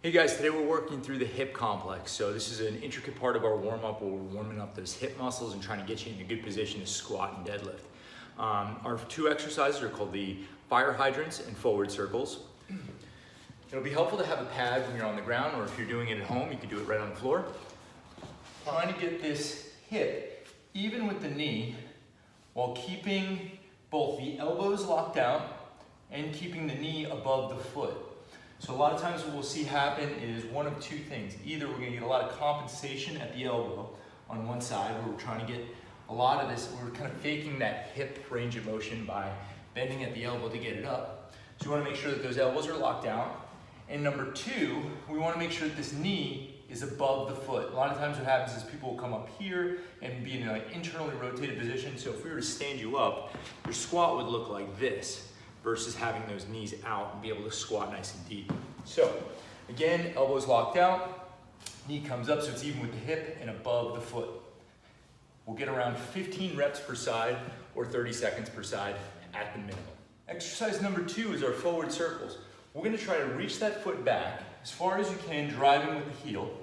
Hey guys, today we're working through the hip complex. So this is an intricate part of our warm-up where we're warming up those hip muscles and trying to get you in a good position to squat and deadlift. Our two exercises are called the fire hydrants and forward circles. It'll be helpful to have a pad when you're on the ground, or if you're doing it at home, you can do it right on the floor. Trying to get this hip even with the knee while keeping both the elbows locked out and keeping the knee above the foot. So a lot of times what we'll see happen is one of two things. Either we're gonna get a lot of compensation at the elbow on one side where we're trying to get a lot of this, we're kind of faking that hip range of motion by bending at the elbow to get it up. So we wanna make sure that those elbows are locked out. And number two, we wanna make sure that this knee is above the foot. A lot of times what happens is people will come up here and be in an internally rotated position. So if we were to stand you up, your squat would look like this, versus having those knees out and be able to squat nice and deep. So again, elbows locked out, knee comes up so it's even with the hip and above the foot. We'll get around 15 reps per side or 30 seconds per side at the minimum. Exercise number two is our forward circles. We're gonna try to reach that foot back as far as you can, driving with the heel,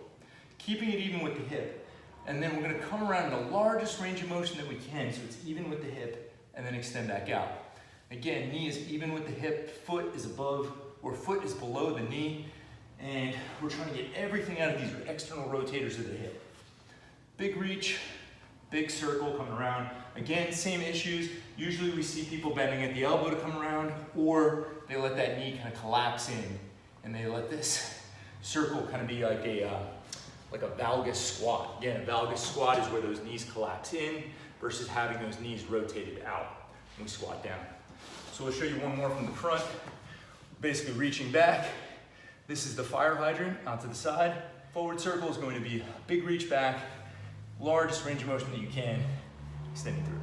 keeping it even with the hip, and then we're gonna come around in the largest range of motion that we can so it's even with the hip and then extend back out. Again, knee is even with the hip, foot is above, or foot is below the knee, and we're trying to get everything out of these external rotators of the hip. Big reach, big circle coming around. Again, same issues. Usually we see people bending at the elbow to come around, or they let that knee kind of collapse in, and they let this circle kind of be like a valgus squat. Again, a valgus squat is where those knees collapse in versus having those knees rotated out when we squat down. So we'll show you one more from the front. Basically reaching back. This is the fire hydrant out to the side. Forward circle is going to be a big reach back, largest range of motion that you can, extending through.